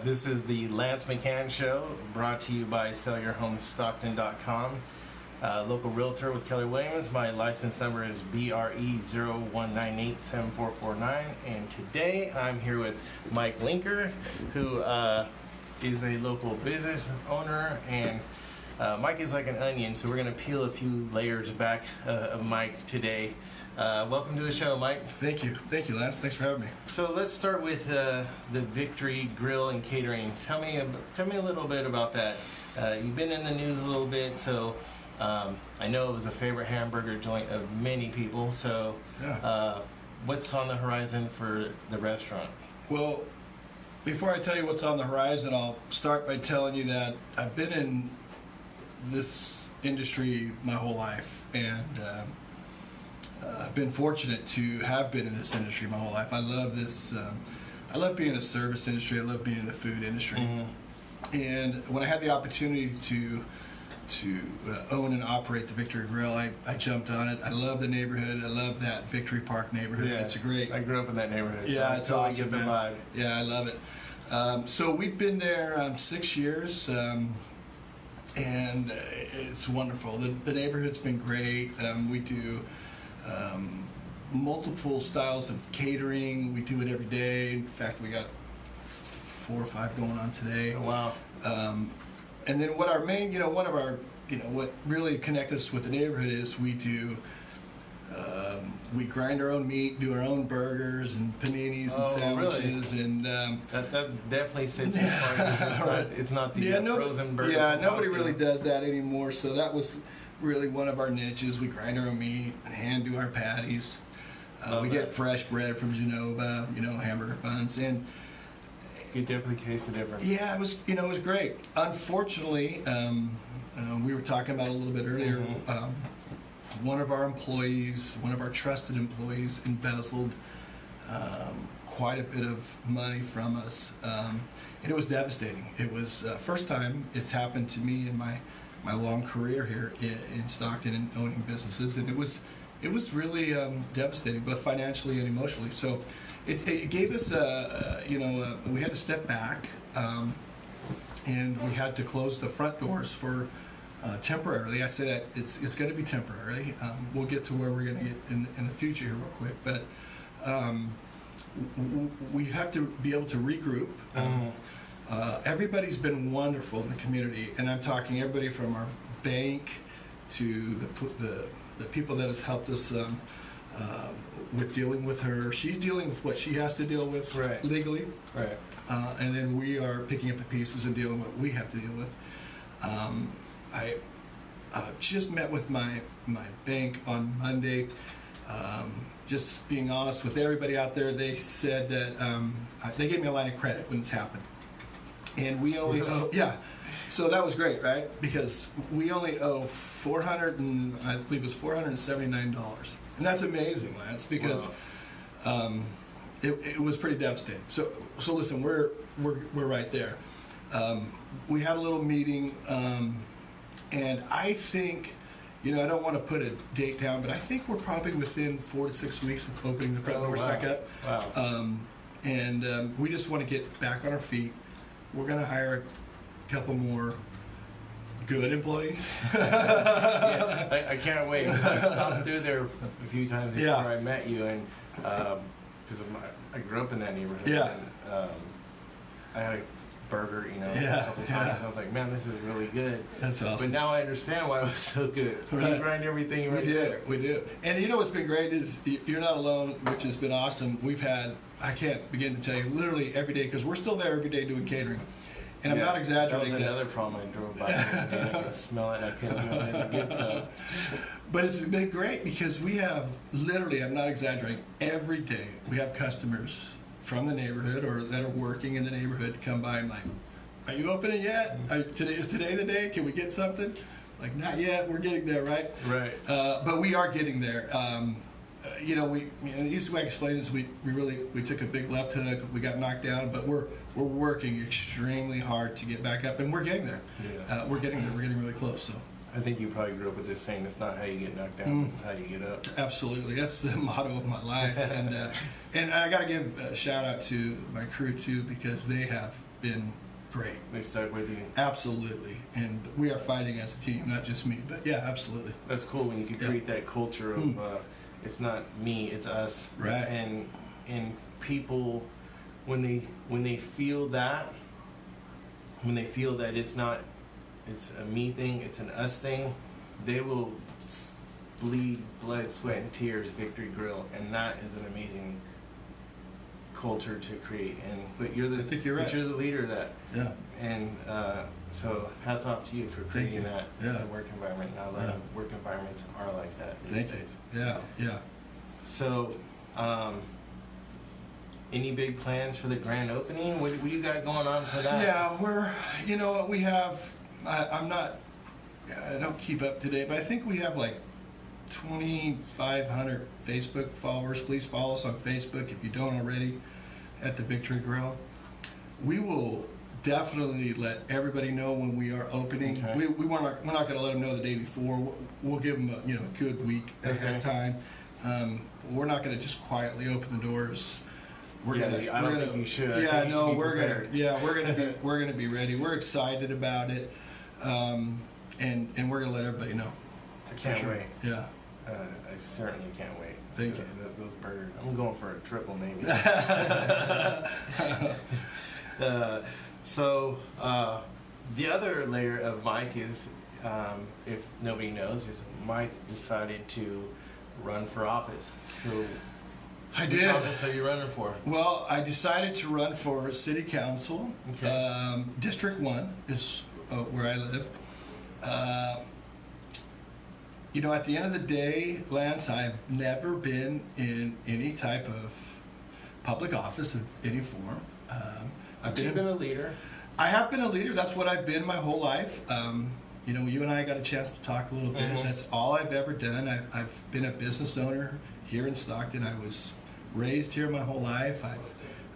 This is the Lance McHan Show, brought to you by SellYourHomeStockton.com. Local realtor with Keller Williams. My license number is BRE01987449, and today I'm here with Mike Linker, who is a local business owner, and Mike is like an onion, so we're going to peel a few layers back of Mike today. Welcome to the show, Mike. Thank you, Lance. Thanks for having me. So let's start with the Victory Grill and Catering. Tell me a little bit about that. You've been in the news a little bit, so I know it was a favorite hamburger joint of many people. So Yeah. What's on the horizon for the restaurant? Well, before I tell you what's on the horizon, I'll start by telling you that I've been in this industry my whole life, and I've been fortunate to have been in this industry my whole life. I love this. I love being in the service industry. I love being in the food industry. Mm-hmm. And when I had the opportunity to own and operate the Victory Grill, I jumped on it. I love the neighborhood. I love that Victory Park neighborhood. Yeah, it's a great. I grew up in that neighborhood. Yeah, so it's I totally awesome, get the man. vibe. Yeah, I love it. So we've been there 6 years, and it's wonderful. The neighborhood's been great. We do multiple styles of catering. We do it every day. In fact, we got 4 or 5 going on today. Oh, wow. And then what our main, one of our, what really connects us with the neighborhood is we do, we grind our own meat, do our own burgers and paninis and sandwiches, really? and That definitely sets you apart. It's not the frozen burger. Yeah, from nobody Costco. really does that anymore. So that was really one of our niches. We grind our own meat and hand do our patties. We get fresh bread from Genova, hamburger buns, and You definitely taste the difference. yeah, it was great. Unfortunately, we were talking about it a little bit earlier. Mm-hmm. One of our employees, one of our trusted employees, embezzled quite a bit of money from us, and it was devastating. It was first time it's happened to me in my long career here in Stockton and owning businesses, and it was really devastating, both financially and emotionally. So it gave us we had to step back, and we had to close the front doors for temporarily. I say that it's going to be temporary. We'll get to where we're going to get in the future here real quick, but we have to be able to regroup. Everybody's been wonderful in the community, and I'm talking everybody from our bank to the people that has helped us with dealing with her. She's dealing with what she has to deal with legally, Right. and then we are picking up the pieces and dealing with what we have to deal with. I just met with my bank on Monday. Just being honest with everybody out there, they said that they gave me a line of credit when this happened, and we only owe So that was great, right? Because we only owe $479, and that's amazing, Lance. Because it was pretty devastating. So listen, we're right there. We had a little meeting, and I think, I don't want to put a date down, but I think we're probably within 4 to 6 weeks of opening the front doors back up. Wow. And we just want to get back on our feet. We're going to hire a couple more good employees. Yeah, I can't wait. I've stopped through there a few times before I met you, and because I grew up in that neighborhood. Yeah. And, I had a burger, a couple times. Yeah. I was like, man, this is really good. That's awesome. But now I understand why it was so good. Right. We grind everything right there. We do. And what's been great is you're not alone, which has been awesome. We've had, I can't begin to tell you, literally every day, because we're still there every day doing catering. And I'm not exaggerating. That was another problem I drove by yesterday. I could smell it, and I couldn't do anything to get some. But it's been great because we have literally, I'm not exaggerating, every day we have customers from the neighborhood or that are working in the neighborhood come by and like, are you opening yet? Is today the day? Can we get something? Like, not yet. We're getting there, right? Right. But we are getting there. The easiest way I explain it is we took a big left hook. We got knocked down, but we're working extremely hard to get back up, and we're getting there. Yeah. We're getting there. We're getting really close. So I think you probably grew up with this saying, it's not how you get knocked down, it's how you get up. Absolutely, that's the motto of my life. And I got to give a shout out to my crew too, because they have been great. They stuck with you. Absolutely, and we are fighting as a team, not just me. But yeah, absolutely. That's cool when you can create that culture of it's not me, it's us. Right. And people, when they feel that, it's a me thing, it's an us thing, they will bleed blood, sweat, and tears Victory Grill, and that is an amazing culture to create. But you're I think you're right. But you're the leader of that. Yeah. And so hats off to you for creating that work environment. Now that work environments are like that these days. Yeah. So, any big plans for the grand opening? What you got going on for that? Yeah, we have. I don't keep up to date, but I think we have like 2,500 Facebook followers. Please follow us on Facebook if you don't already at the Victory Grill. We will definitely let everybody know when we are opening. Okay. We're not going to let them know the day before. We'll give them a good week ahead of time. We're not going to just quietly open the doors. I don't think you should. Yeah, no, we're gonna be ready. We're excited about it, and we're gonna let everybody know. I can't wait. Yeah. I certainly can't wait. Thank you. Those burgers. I'm going for a triple maybe. The other layer of Mike is, if nobody knows, is Mike decided to run for office. So I which did. office are you running for? Well, I decided to run for City Council. Okay. District 1 is where I live. At the end of the day, Lance, I've never been in any type of public office of any form. You've been a leader. I have been a leader. That's what I've been my whole life. You and I got a chance to talk a little bit. Mm-hmm. That's all I've ever done. I've been a business owner here in Stockton. I was raised here my whole life.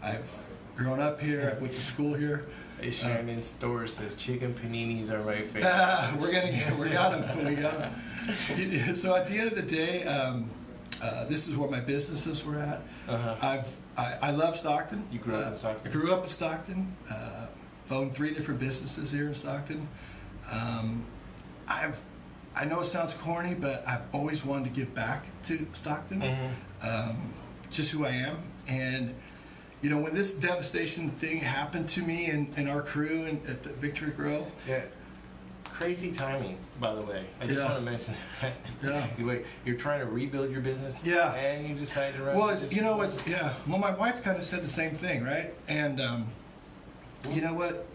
I've grown up here. I went to school here. Shannon's store says chicken paninis are my favorite. We got them. So at the end of the day, this is where my businesses were at. I love Stockton. You grew up in Stockton? I grew up in Stockton. Owned 3 different businesses here in Stockton. I know it sounds corny, but I've always wanted to give back to Stockton. Just who I am. And when this devastation thing happened to me and our crew at the Victory Grill. Yeah. Crazy timing, by the way. I just want to mention that. Yeah. You're trying to rebuild your business. Yeah. And you decided to run. Well, Well, my wife kind of said the same thing, right? And you know what?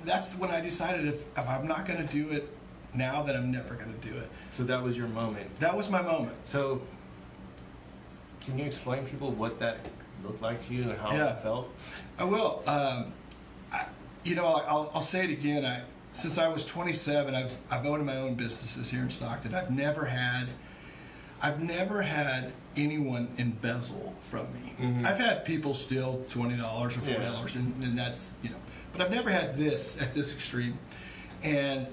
That's when I decided if I'm not going to do it now, then I'm never going to do it. So that was your moment. That was my moment. So, can you explain to people what that looked like to you and how it felt? I will. I'll say it again. Since I was 27, I've owned my own businesses here in Stockton. I've never had anyone embezzle from me. Mm-hmm. I've had people steal $20 or $4, and that's but I've never had this at this extreme. And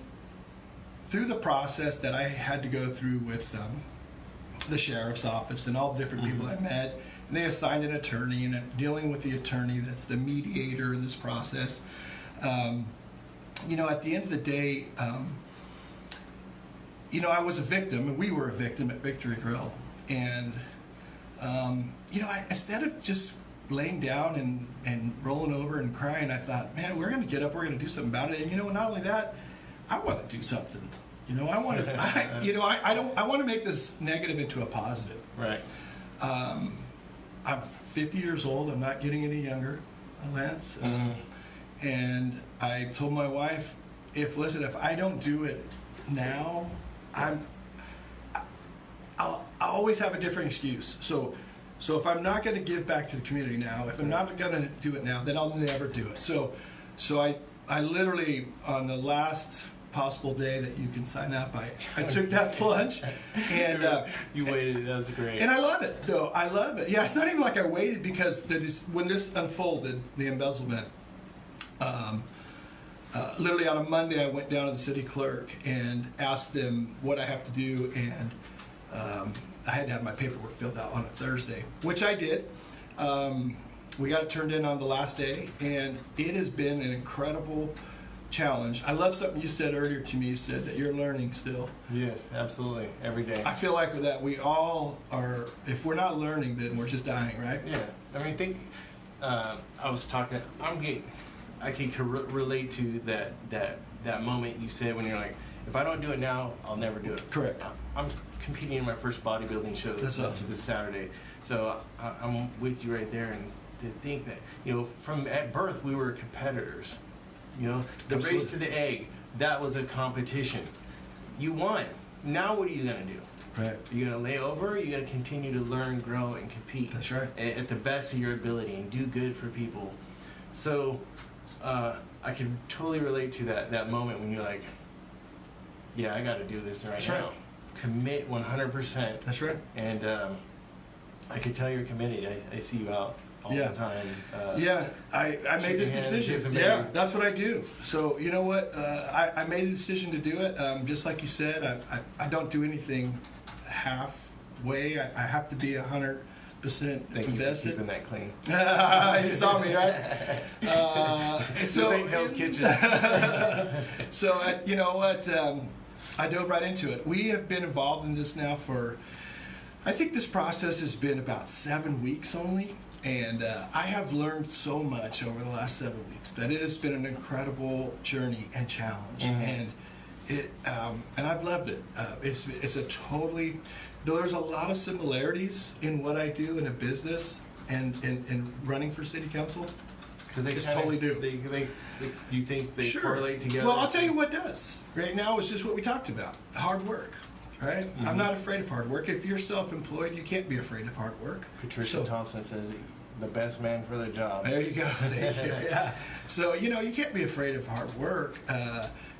through the process that I had to go through with the sheriff's office and all the different people I met, and they assigned an attorney, and I'm dealing with the attorney that's the mediator in this process. At the end of the day, I was a victim, and we were a victim at Victory Grill. And, instead of just laying down and rolling over and crying, I thought, man, we're going to get up, we're going to do something about it. And, not only that, I want to do something. I want to, I want to make this negative into a positive. Right. I'm 50 years old. I'm not getting any younger, Lance. And I told my wife, if I don't do it now, I'll always have a different excuse. So if I'm not going to give back to the community now, if I'm not going to do it now, then I'll never do it. So I literally, on the last possible day that you can sign up, I took that plunge, and you waited. That was great. And I love it, though. I love it. Yeah, it's not even like I waited, because when this unfolded, the embezzlement, literally on a Monday, I went down to the city clerk and asked them what I have to do, and I had to have my paperwork filled out on a Thursday, which I did. We got it turned in on the last day, and it has been an incredible challenge. I love something you said earlier to me. You said that you're learning still. Yes, absolutely, every day. I feel like with that, we all are. If we're not learning, then we're just dying, right? Yeah, I mean, I was talking. I can relate to that moment you said when you're like, if I don't do it now, I'll never do it. Correct. I'm competing in my first bodybuilding show That's awesome. this Saturday, so I'm with you right there. And to think that, you know, from at birth we were competitors. You know, the Absolutely. race to the egg, that was a competition. You won. Now what are you gonna do? Right. You're gonna lay over. You're gonna continue to learn, grow, and compete. That's right. At the best of your ability and do good for people. So I can totally relate to that moment when you're like, yeah, I got to do this right That's now. right. Commit 100%. That's right. And I can tell you're committed. I see you out all Yeah. the time. Yeah, I made this shaking hands, decision. kissing Yeah, babies. that's what I do. So you know what? I made the decision to do it. Just like you said, I don't do anything halfway. I have to be 100% Thank you for invested. keeping that clean. You saw me, right? This ain't Hell's Kitchen. So you know what? I dove right into it. We have been involved in this now for, I think this process has been about 7 weeks only. And I have learned so much over the last 7 weeks that it has been an incredible journey and challenge. Mhm. And I've loved it. It's a totally, though there's a lot of similarities in what I do in a business and in running for city council. Because they Just kinda- totally do. You think they Sure. correlate together? Well, I'll tell you what does. Right now is just what we talked about, hard work. Right? I'm not afraid of hard work. If you're self-employed, you can't be afraid of hard work. Patricia So- Thompson says the best man for the job. There you go. Thank you. Yeah. So, you know, you can't be afraid of hard work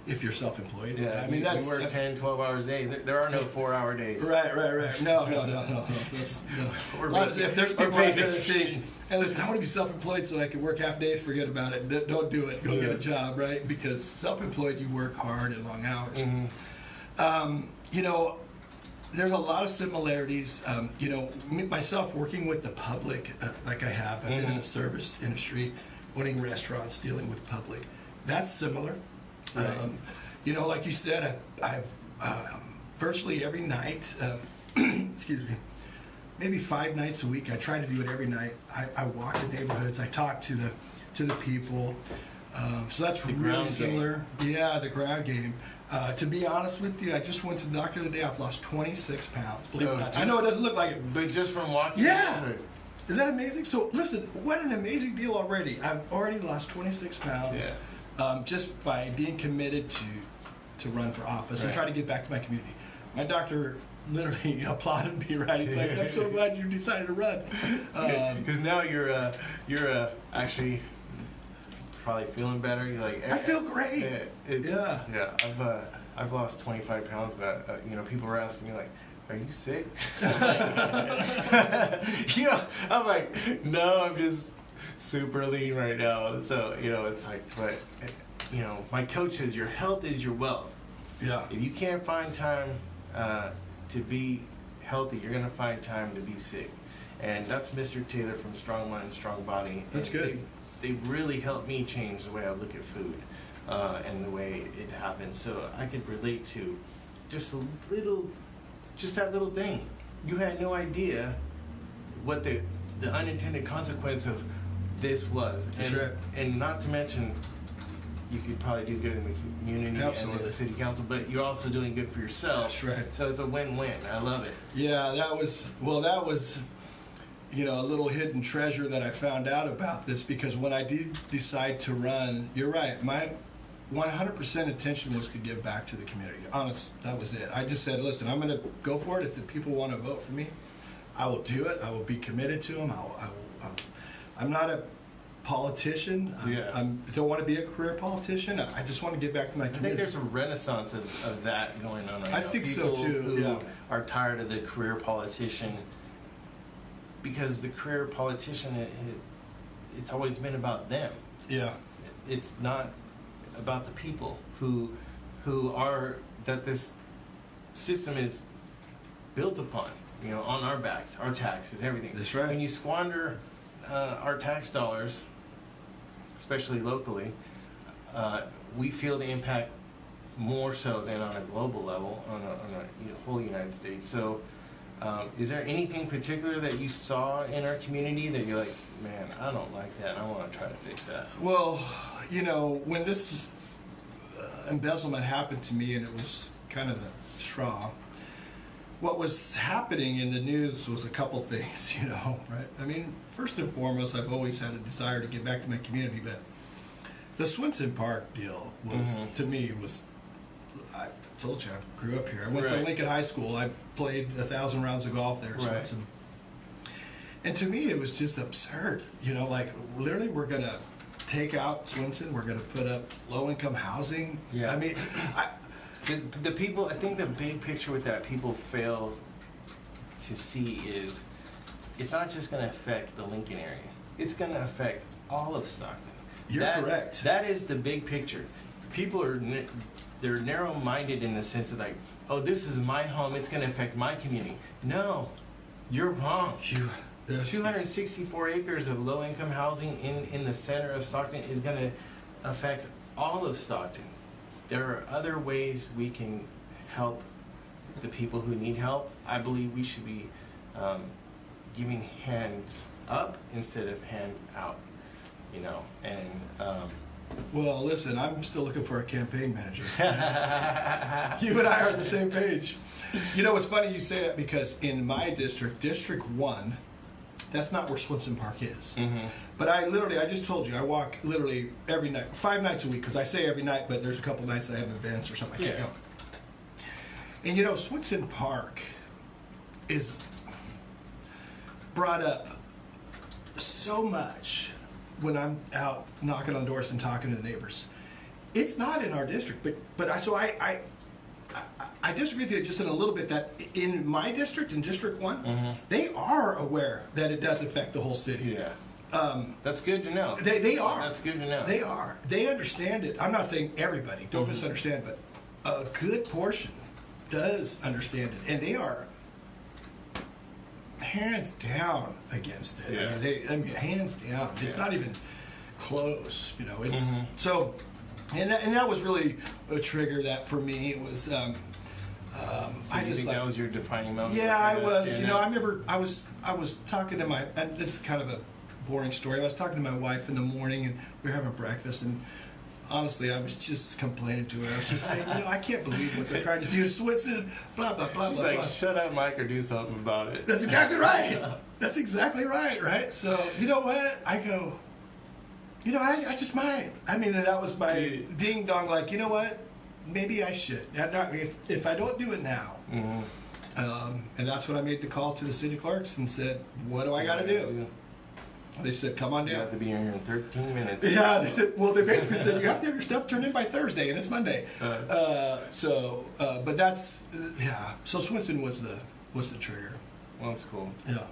if you're self-employed. Yeah, I mean, that's... we work 10, 12 hours a day. There are no 4-hour days. Right. No. That's, no. Or If there's or people out there that vacation. think, hey, listen, I want to be self-employed so I can work half days, forget about it. Don't do it. Go get Yeah. a job, right? Because self-employed, you work hard and long hours. Mhm. You know, there's a lot of similarities. You know, myself working with the public, like I have, I've been in the service industry, owning restaurants, dealing with public. That's similar. Right. You know, like you said, I've virtually every night, excuse me, maybe 5 nights a week. I try to do it every night. I walk the neighborhoods. I talk to the people. So that's The really ground similar. Yeah, the ground game. To be honest with you, I just went to the doctor today. I've lost 26 pounds. Believe it or not. I know it doesn't look like it. But just from walking. Yeah. Is that amazing? So listen, what an amazing deal already. I've already lost 26 pounds just by being committed to run for office and Right. try to get back to my community. My doctor literally applauded me, right? He's like, I'm so glad you decided to run. Because now you're actually probably feeling better. You're like, I feel great. Yeah. I've lost 25 pounds, but you know, people were asking me like, "Are you sick?" You know, I'm like, "No, I'm just super lean right now." So you know, it's like, but you know, my coach says your health is your wealth. Yeah. If you can't find time to be healthy, you're gonna find time to be sick, and that's Mr. Taylor from Strong Mind, Strong Body. That's And good. They really helped me change the way I look at food and the way it happens. So I could relate to just that little thing. You had no idea what the unintended consequence of this was. That's right. And not to mention, you could probably do good in the community and in Absolutely. the city council, but you're also doing good for yourself. That's right. So it's a win-win. I love it. Yeah, that was, you know, a little hidden treasure that I found out about this, because when I did decide to run, you're right, my 100% intention was to give back to the community. Honest, that was it. I just said, listen, I'm going to go for it. If the people want to vote for me, I will do it. I will be committed to them. I'm not a politician. I don't want to be a career politician. I just want to give back to my I think community. there's a renaissance of that going on right now. I think so, People too, who yeah. are tired of the career politician, because the career politician, it's always been about them. Yeah. It's not about the people who are, that this system is built upon, you know, on our backs, our taxes, everything. That's right. When you squander our tax dollars, especially locally, we feel the impact more so than on a global level, on a whole United States. So is there anything particular that you saw in our community that you're like, man, I don't like that, I want to try to fix that? Well, you know, when this embezzlement happened to me, and it was kind of the straw, what was happening in the news was a couple things, you know, right? I mean, first and foremost, I've always had a desire to get back to my community, but the Swenson Park deal was, to me, was, I told you, I grew up here. I went to Lincoln High School. I played 1,000 rounds of golf there at Swenson. And to me, it was just absurd. You know, like, literally, we're going to take out Swenson. We're going to put up low-income housing. Yeah. I mean, the people, I think the big picture with that people fail to see is it's not just going to affect the Lincoln area. It's going to affect all of Stockton. You're correct. That is the big picture. People are they're narrow-minded in the sense of like, oh, this is my home. It's going to affect my community. No, you're wrong. 264 acres of low-income housing in the center of Stockton is going to affect all of Stockton. There are other ways we can help the people who need help. I believe we should be giving hands up instead of hand out, you know, and well, listen, I'm still looking for a campaign manager. You and I are on the same page. You know, it's funny you say that, because in my district, District 1, that's not where Swenson Park is. But I just told you, I walk literally every night, 5 nights a week, because I say every night, but there's a couple nights that I have events or something I can't go. And you know, Swenson Park is brought up so much when I'm out knocking on doors and talking to the neighbors. It's not in our district, but I disagree with you just in a little bit, that in my district, in District 1, they are aware that it does affect the whole city. Yeah. That's good to know. They are. That's good to know. They are. They understand it. I'm not saying everybody, don't misunderstand, but a good portion does understand it, and they are hands down against it. Yeah. I mean, hands down. It's not even close. You know, it's so, and that was really a trigger that for me it was. So I you just think that was your defining moment? Yeah, I was. You know, I remember I was talking to my, and this is kind of a boring story. I was talking to my wife in the morning, and we were having breakfast, and honestly, I was just complaining to her. I was just saying, you know, I can't believe what they're trying to do to Swenson, blah, blah, blah, She's blah, like, blah. shut up, Mike, or do something about it. That's exactly right. That's exactly right, right? So, you know what? I go, you know, I just might. I mean, and that was my ding-dong, like, you know what? Maybe I should. If I don't do it now. And that's when I made the call to the city clerks and said, what do I got to do? They said, come on down. You have to be here in 13 minutes. Yeah, they said, well, they basically said, you have to have your stuff turned in by Thursday, and it's Monday. But that's, yeah. So Swenson was the trigger. Well, that's cool. Yeah.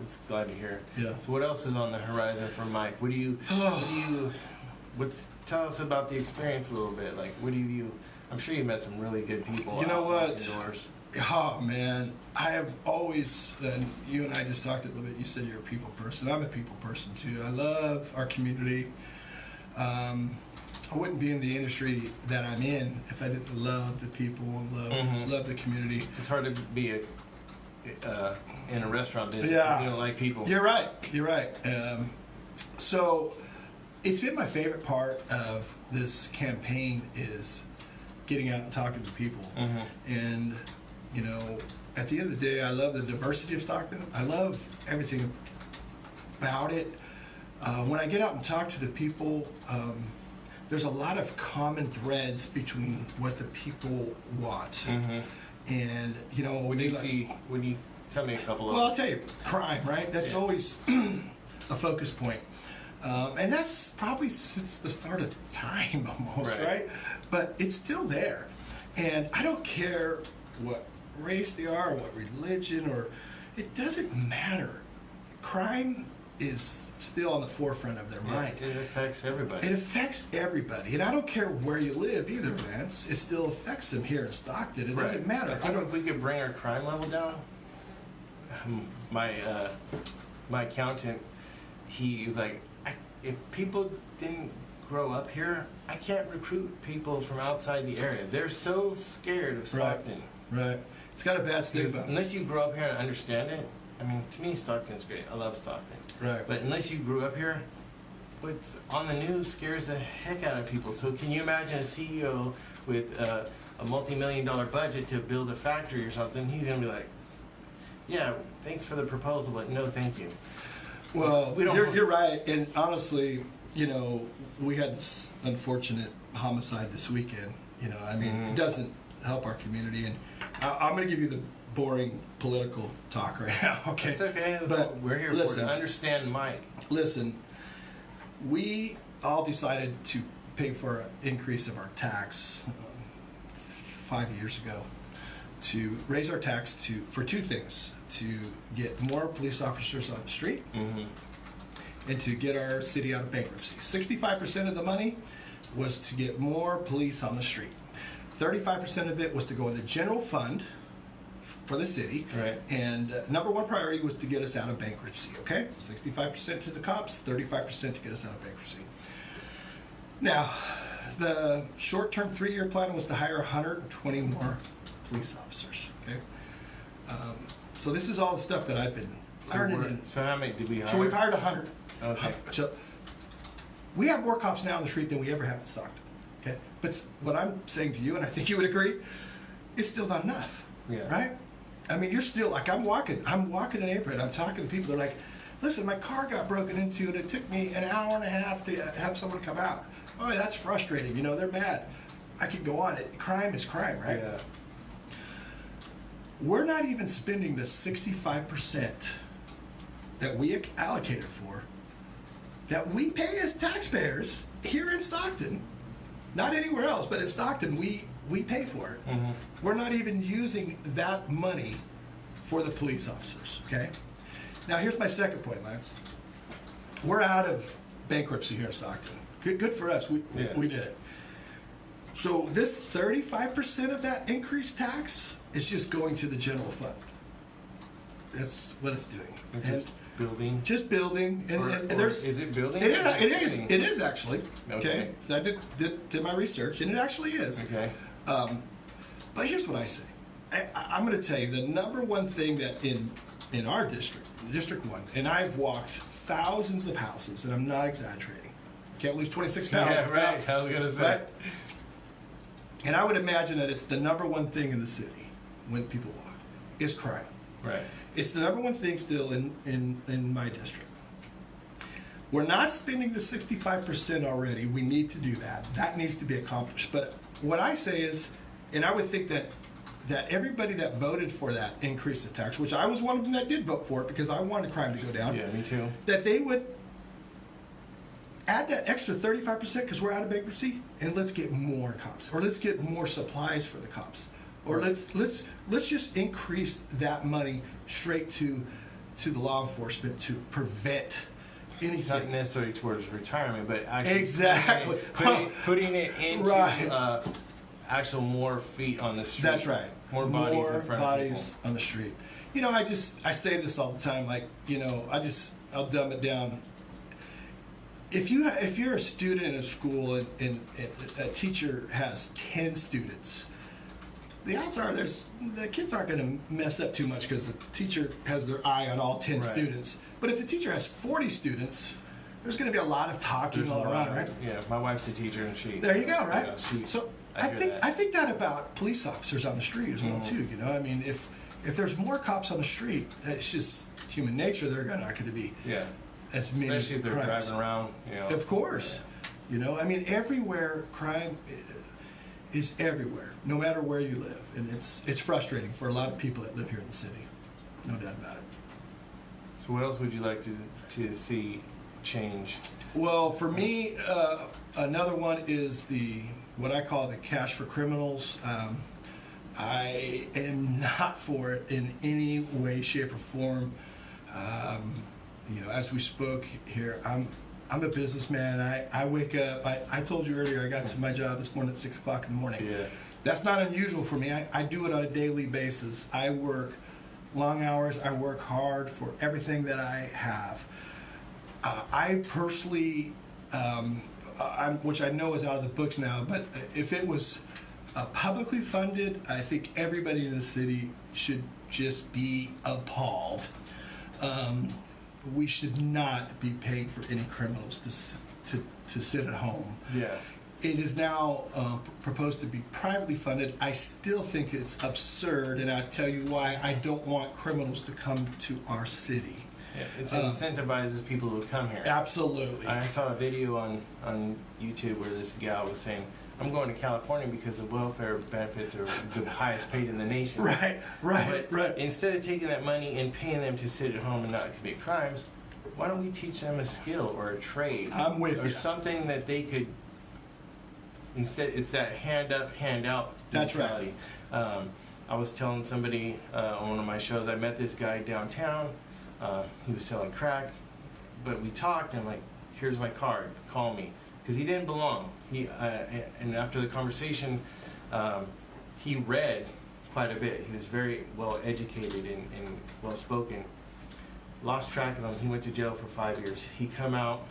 It's glad to hear. Yeah. So what else is on the horizon for Mike? Tell us about the experience a little bit. Like, I'm sure you met some really good people. You know what? Indoors. Oh, man. I have always, and you and I just talked a little bit, you said you're a people person. I'm a people person, too. I love our community. I wouldn't be in the industry that I'm in if I didn't love the people and love the community. It's hard to be in a restaurant business Yeah. if you don't like people. You're right. You're right. So it's been my favorite part of this campaign is getting out and talking to people. And, you know, at the end of the day, I love the diversity of Stockton. I love everything about it. When I get out and talk to the people, there's a lot of common threads between what the people want. And, you know, when you tell me a couple of Well, I'll tell you, crime, right? That's always a focus point. And that's probably since the start of time almost, right? But it's still there. And I don't care what race they are, or what religion, or it doesn't matter. Crime is still on the forefront of their mind. It affects everybody. It affects everybody, and I don't care where you live either, Lance. It still affects them here in Stockton. It doesn't matter. I think if we could bring our crime level down, my accountant, he was like, if people didn't grow up here, I can't recruit people from outside the area. They're so scared of Stockton. Right. It's got a bad stigma. Unless you grow up here and understand it. I mean, to me, Stockton's great. I love Stockton. Right. But unless you grew up here, what's on the news scares the heck out of people. So can you imagine a CEO with a multi-million-dollar budget to build a factory or something? He's going to be like, yeah, thanks for the proposal, but no thank you. Well, you're right. And honestly, you know, we had this unfortunate homicide this weekend. You know, I mean, it doesn't help our community. And I'm going to give you the boring political talk right now, okay? It's okay. But we're here for to understand Mike. Listen, we all decided to pay for an increase of our tax 5 years ago, to raise our tax for two things: to get more police officers on the street, and to get our city out of bankruptcy. 65% of the money was to get more police on the street. 35% of it was to go in the general fund for the city. Right. And number one priority was to get us out of bankruptcy, okay? 65% to the cops, 35% to get us out of bankruptcy. Now, the short-term 3-year plan was to hire 120 more police officers, okay? So this is all the stuff that I've been learning. So how many did we hire? So we've hired 100. Okay. So we have more cops now on the street than we ever have in Stockton, okay? But what I'm saying to you, and I think you would agree, it's still not enough. Yeah. Right? I mean, you're still, like, I'm walking the neighborhood, I'm talking to people, they're like, listen, my car got broken into and it took me an hour and a half to have someone come out. Oh, that's frustrating, you know, they're mad. I could go on. Crime is crime, right? Yeah. We're not even spending the 65% that we allocated for, that we pay as taxpayers here in Stockton, not anywhere else, but in Stockton, we pay for it. We're not even using that money for the police officers, okay? Now, here's my second point, Lance. We're out of bankruptcy here in Stockton. Good for us. We did it. So this 35% of that increased tax is just going to the general fund. That's what it's doing. It's just building. Just building. And there's, is it building? It is. It is actually. Okay. So I did my research, and it actually is. Okay. But here's what I say. I'm going to tell you the number one thing that in our district, District 1, and I've walked thousands of houses, and I'm not exaggerating. Can't lose 26 pounds. Yeah, right. I was going to say. Right? And I would imagine that it's the number one thing in the city when people walk is crime. Right. It's the number one thing still in my district. We're not spending the 65% already. We need to do that. That needs to be accomplished. But what I say is, and I would think that everybody that voted for that increase of tax, which I was one of them that did vote for it because I wanted crime to go down. Yeah, me too. That they would add that extra 35% because we're out of bankruptcy, and let's get more cops, or let's get more supplies for the cops, or let's just increase that money straight to the law enforcement to prevent anything. Not necessarily towards retirement, but actually exactly putting it into right. Actual more feet on the street. That's right. More bodies in front of people. On the street. You know, I say this all the time. Like, you know, I'll dumb it down. If you're a student in a school and a teacher has 10 students, the odds are the kids aren't going to mess up too much because the teacher has their eye on all 10 students. But if the teacher has 40 students, there's going to be a lot of talking all around, right? Yeah, my wife's a teacher, and she. There you go, right? Yeah, so I think that about police officers on the street as well too. You know, I mean, if there's more cops on the street, it's just human nature. They're not going to be as many. Especially if they're driving around. You know. Of course, you know. I mean, everywhere crime is everywhere, no matter where you live, and it's frustrating for a lot of people that live here in the city. No doubt about it. So, what else would you like to see change? Well, for me, another one is what I call the cash for criminals. I am not for it in any way, shape, or form. as we spoke here, I'm a businessman. I wake up. I told you earlier I got to my job this morning at 6 o'clock in the morning. Yeah. That's not unusual for me. I do it on a daily basis. I work long hours. I work hard for everything that I have. I personally, which I know is out of the books now, but if it was publicly funded, I think everybody in the city should just be appalled. We should not be paying for any criminals to sit at home. Yeah. It is now proposed to be privately funded. I still think it's absurd, and I'll tell you why. I don't want criminals to come to our city. Yeah, it incentivizes people to come here. Absolutely. I saw a video on YouTube where this gal was saying, I'm going to California because the welfare benefits are the highest paid in the nation. Right. But instead of taking that money and paying them to sit at home and not commit crimes, why don't we teach them a skill or a trade? I'm with you. Or something that they could, instead, it's that hand up, hand out mentality. That's right. I was telling somebody on one of my shows, I met this guy downtown. He was selling crack, but we talked and I'm like, here's my card, call me. Because he didn't belong. And after the conversation, he read quite a bit. He was very well educated and well spoken. Lost track of him. He went to jail for 5 years. He come out,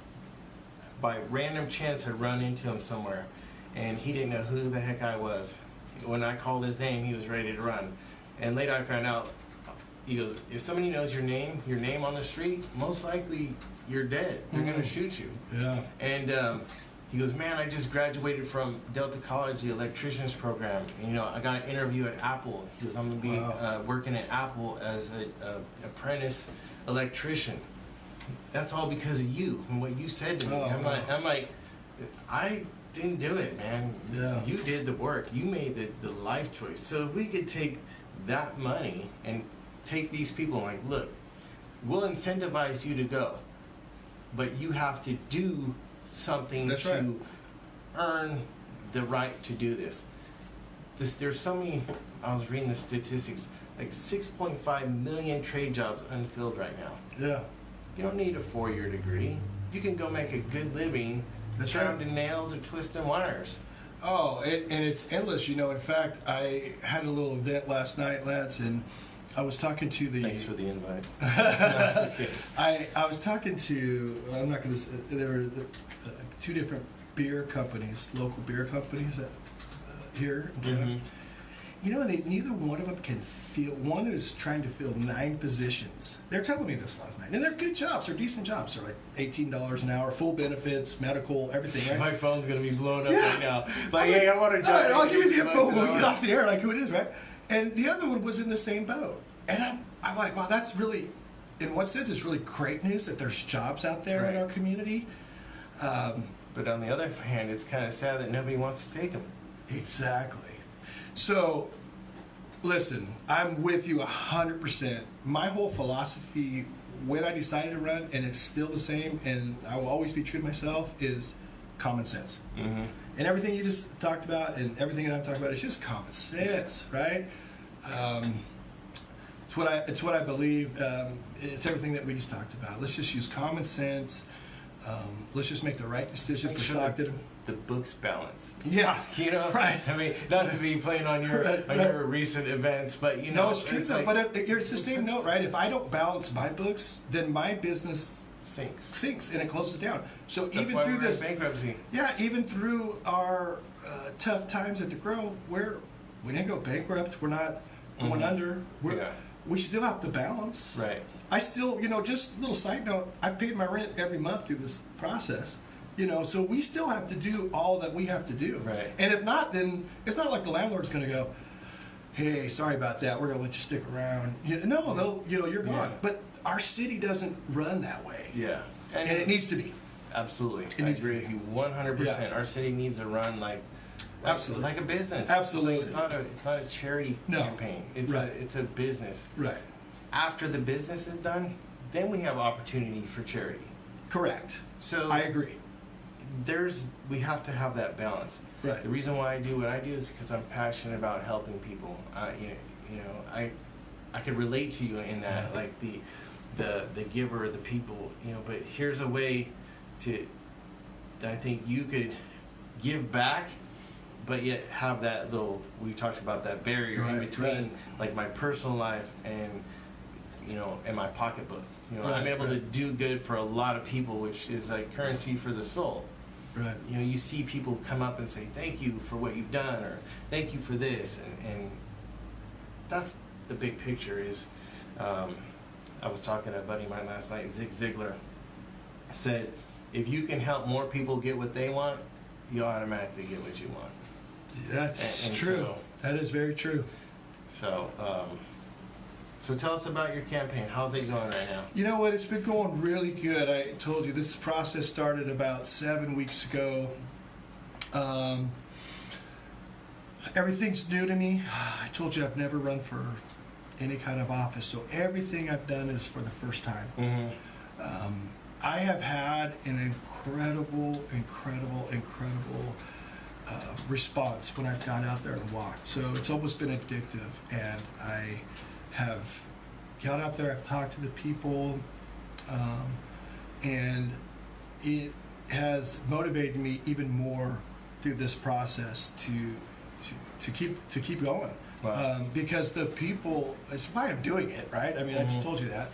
by random chance, I run into him somewhere, and he didn't know who the heck I was. When I called his name, he was ready to run. And later I found out, he goes, if somebody knows your name on the street, most likely you're dead. They're going to shoot you. Yeah. And he goes, man, I just graduated from Delta College, the electricians program. And, I got an interview at Apple. He goes, I'm going to be working at Apple as an apprentice electrician. That's all because of you and what you said to me. I'm like, I didn't do it, man. Yeah. You did the work. You made the life choice. So if we could take that money and take these people and like, look, we'll incentivize you to go, but you have to do something to earn the right to do this. There's so many, I was reading the statistics, like 6.5 million trade jobs unfilled right now. Yeah. You don't need a 4-year degree. You can go make a good living pounding nails or twisting wires. Oh, and it's endless. In fact, I had a little event last night, Lance, and I was talking to the... Thanks for the invite. No, just kidding. I was talking to, I'm not going to say, there were two different beer companies, local beer companies here in town. Mm-hmm. Neither one of them can fill, one is trying to fill 9 positions. They're telling me this last night. And they're good jobs, they're decent jobs. They're like $18 an hour, full benefits, medical, everything, right? My phone's going to be blown up right now. Like, hey, I want a job. I'll give you the info when we get off the air, like who it is, right? And the other one was in the same boat. And I'm like, wow, that's really, in one sense, it's really great news that there's jobs out there in our community. But on the other hand, it's kind of sad that nobody wants to take them. Exactly. So, listen, I'm with you 100%. My whole philosophy when I decided to run, and it's still the same, and I will always be true to myself, is common sense. Mm-hmm. And everything you just talked about and everything that I'm talking about, it's just common sense, right? It's what I believe. It's everything that we just talked about. Let's just use common sense. Let's just make the right decision for Stockton. The books balance. Yeah, right. I mean, not to be playing on your recent events, but No, it's true though. But it's the same note, right? If I don't balance my books, then my business sinks and it closes down. So that's even why through we're this in bankruptcy. Yeah, even through our tough times at the Grow, we didn't go bankrupt. We're not going under. We still have to balance. Right. I still, just a little side note, I've paid my rent every month through this process. So we still have to do all that we have to do. Right. And if not, then it's not like the landlord's going to go, hey, sorry about that, we're going to let you stick around. No, they'll, you're gone. Yeah. But our city doesn't run that way. Yeah. And it needs to be. Absolutely. I agree with you 100%. Yeah. Our city needs to run like a business. Absolutely. It's not a charity campaign. It's a business. Right. After the business is done, then we have opportunity for charity. Correct. So I agree. We have to have that balance. Right. The reason why I do what I do is because I'm passionate about helping people. I could relate to you in that, like the giver, the people, but here's a way to, that I think you could give back, but yet have that little, we talked about that barrier in between, like my personal life and, and my pocketbook. I'm able to do good for a lot of people, which is like currency for the soul. Right. You see people come up and say, thank you for what you've done, or thank you for this. And that's the big picture is, I was talking to a buddy of mine last night, Zig Ziglar, said, if you can help more people get what they want, you automatically get what you want. That's and true. So, that is very true. So, so tell us about your campaign. How's it going right now? You know what? It's been going really good. I told you this process started about 7 weeks ago. Everything's new to me. I told you I've never run for any kind of office, so everything I've done is for the first time. Mm-hmm. I have had an incredible response when I've gone out there and walked. So it's almost been addictive, and I have got out there, I've talked to the people, and it has motivated me even more through this process to keep going. Wow. Because the people, it's why I'm doing it, right? I mean, I just told you that.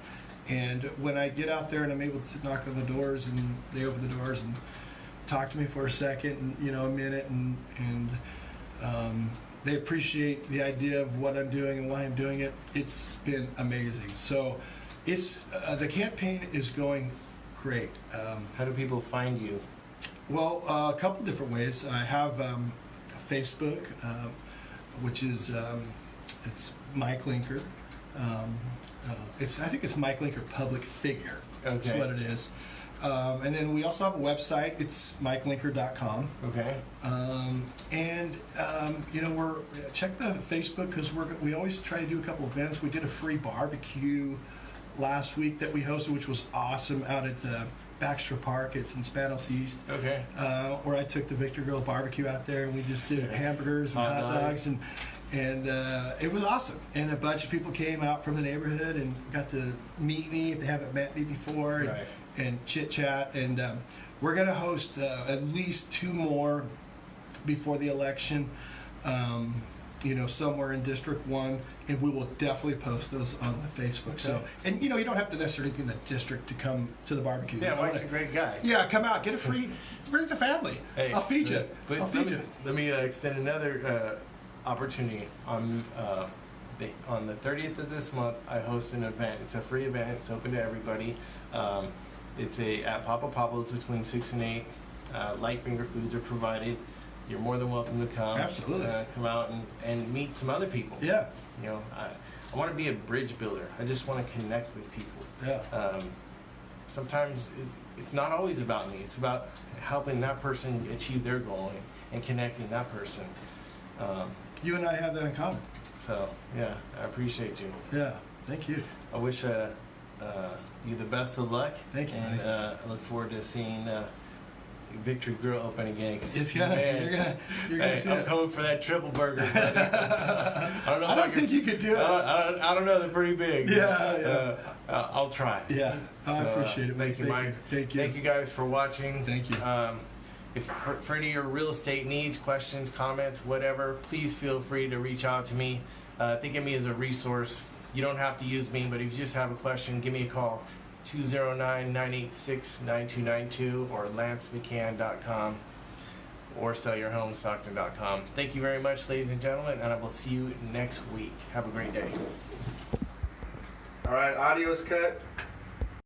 And when I get out there and I'm able to knock on the doors and they open the doors and talk to me for a second and, a minute and they appreciate the idea of what I'm doing and why I'm doing it, it's been amazing. So it's, the campaign is going great. How do people find you? Well, a couple different ways. I have Facebook, which is it's Mike Linker. I think it's Mike Linker Public Figure. Okay. That's what it is. And then we also have a website. It's mikelinker.com. Okay. We're check the Facebook because we always try to do a couple events. We did a free barbecue last week that we hosted, which was awesome, out at Baxter Park. It's in Spanos East. Okay. Where I took the Victor Grill barbecue out there, and we just did hamburgers and hot dogs, and it was awesome. And a bunch of people came out from the neighborhood and got to meet me if they haven't met me before, and chit chat. And we're going to host at least 2 more before the election. Somewhere in District 1, and we will definitely post those on the Facebook. Okay. So, and you don't have to necessarily be in the district to come to the barbecue. Yeah, Mike's a great guy. Yeah, come out, get a free, bring the family. Hey, I'll feed you. Let me extend another opportunity. On the 30th of this month, I host an event. It's a free event. It's open to everybody. It's at Papa Pablo's between 6 and 8. Light finger foods are provided. You're more than welcome to come. Absolutely. Come out and meet some other people. Yeah. I want to be a bridge builder. I just want to connect with people. Yeah. Sometimes it's not always about me. It's about helping that person achieve their goal and connecting that person. You and I have that in common. So, yeah, I appreciate you. Yeah, thank you. I wish you the best of luck. Thank you. And I look forward to seeing Victory Grill open again. You're gonna see I'm coming for that triple burger. I don't think you could do it. I don't know. They're pretty big. Yeah. I'll try. Yeah. I appreciate it. Thank you, Mike. Thank you. Thank you guys for watching. Thank you. If for any of your real estate needs, questions, comments, whatever, please feel free to reach out to me. Think of me as a resource. You don't have to use me, but if you just have a question, give me a call. 209-986-9292 or lancemchan.com or sellyourhome.stockton.com. Thank you very much, ladies and gentlemen, and I will see you next week. Have a great day. All right, audio's cut.